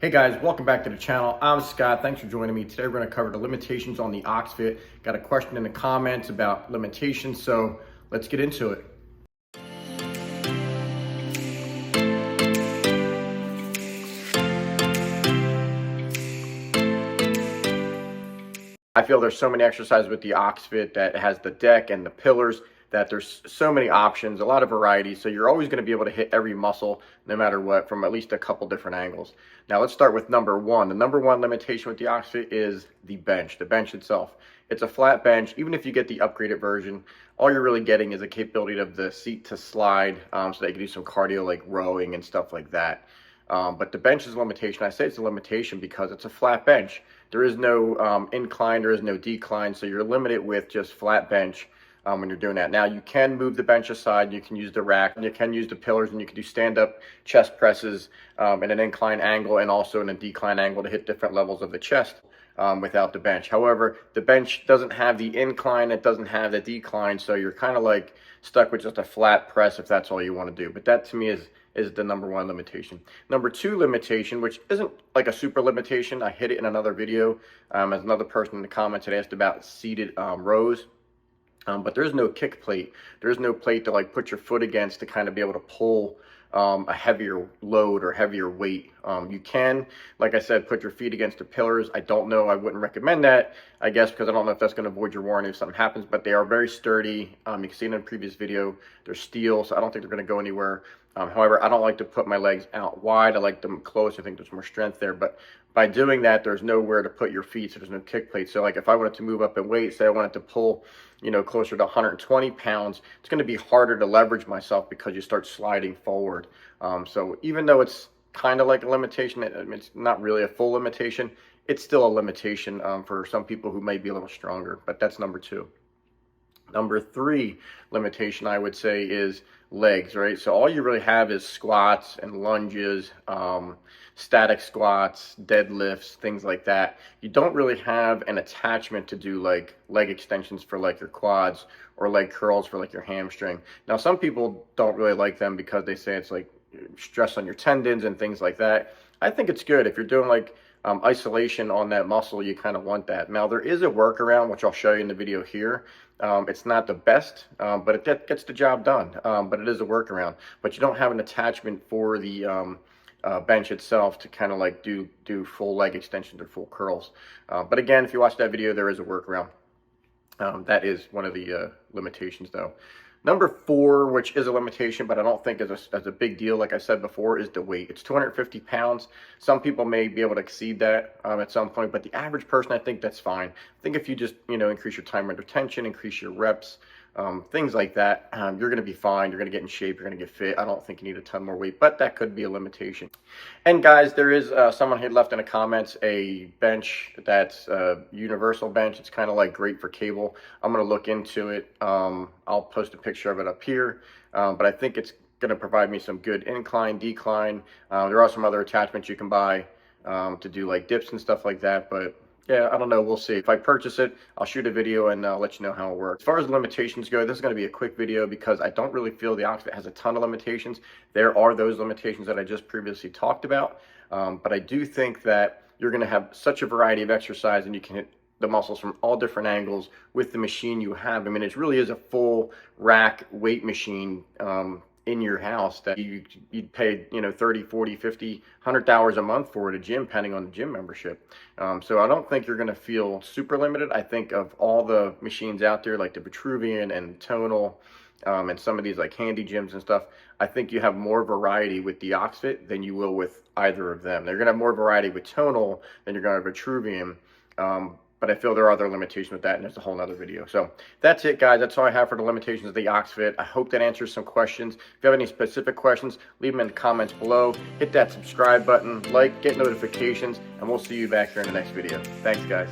Hey guys, welcome back to the channel. I'm Scott. Thanks for joining me. Today we're going to cover the limitations on the Oxefit. Got a question in the comments about limitations, so let's get into it. I feel there's so many exercises with the Oxefit that has the deck and the pillars that there's so many options, a lot of variety. So you're always going to be able to hit every muscle no matter what from at least a couple different angles. Now let's start with number one. The number one limitation with the Oxefit is the bench itself. It's a flat bench. Even if you get the upgraded version, all you're really getting is the capability of the seat to slide so that you can do some cardio like rowing and stuff like that. But the bench is a limitation. I say it's a limitation because it's a flat bench. There is no incline, there is no decline, so you're limited with just flat bench when you're doing that. Now you can move the bench aside, you can use the rack, and you can use the pillars, and you can do stand-up chest presses in an incline angle and also in a decline angle to hit different levels of the chest without the bench. However, the bench doesn't have the incline, it doesn't have the decline, so you're kind of like stuck with just a flat press if that's all you want to do. But that to me is the number one limitation. Number two limitation, which isn't like a super limitation, I hit it in another video as another person in the comments had asked about seated rows. But there's no kick plate. There's no plate to like put your foot against to kind of be able to pull a heavier load or heavier weight. You can, like I said, put your feet against the pillars. I don't know. I wouldn't recommend that, I guess, because I don't know if that's going to void your warranty if something happens, but they are very sturdy. You can see in a previous video, they're steel, so I don't think they're going to go anywhere. However, I don't like to put my legs out wide. I like them close. I think there's more strength there, but by doing that, there's nowhere to put your feet, so there's no kick plate. So like if I wanted to move up in weight, say I wanted to pull, closer to 120 pounds, it's going to be harder to leverage myself because you start sliding forward. So even though it's kind of like a limitation, it's not really a full limitation, it's still a limitation for some people who may be a little stronger, but that's number two. Number three limitation, I would say, is legs, right? So all you really have is squats and lunges, static squats, deadlifts, things like that. You don't really have an attachment to do like leg extensions for like your quads or leg curls for like your hamstring. Now, some people don't really like them because they say it's like stress on your tendons and things like that. I think it's good if you're doing like isolation on that muscle. You kind of want that. Now there is a workaround, which I'll show you in the video here. It's not the best, but it gets the job done. But it is a workaround. But you don't have an attachment for the bench itself to kind of like do full leg extensions or full curls. But again, if you watch that video, there is a workaround. That is one of the limitations, though. Number four, which is a limitation, but I don't think is a big deal, like I said before, is the weight. It's 250 pounds. Some people may be able to exceed that at some point, but the average person, I think that's fine. I think if you just, increase your time under tension, increase your reps, things like that, you're going to be fine. You're going to get in shape. You're going to get fit. I don't think you need a ton more weight, but that could be a limitation. And guys, there is someone had left in the comments a bench that's a universal bench. It's kind of like great for cable. I'm going to look into it. I'll post a picture of it up here, but I think it's going to provide me some good incline, decline. There are some other attachments you can buy to do like dips and stuff like that, but yeah, I don't know. We'll see. If I purchase it, I'll shoot a video and let you know how it works. As far as limitations go, this is going to be a quick video because I don't really feel the Oxefit has a ton of limitations. There are those limitations that I just previously talked about, but I do think that you're going to have such a variety of exercise and you can hit the muscles from all different angles with the machine you have. I mean, it really is a full rack weight machine in your house that you'd pay 30, 40, 50, $100 a month for at a gym, depending on the gym membership. So I don't think you're going to feel super limited. I think of all the machines out there like the Vitruvian and Tonal and some of these like handy gyms and stuff, I think you have more variety with the Oxefit than you will with either of them. They're going to have more variety with Tonal than you're going to have Vitruvian. But I feel there are other limitations with that, and there's a whole nother video. So that's it, guys. That's all I have for the limitations of the Oxefit. I hope that answers some questions. If you have any specific questions, leave them in the comments below. Hit that subscribe button, like, get notifications, and we'll see you back here in the next video. Thanks, guys.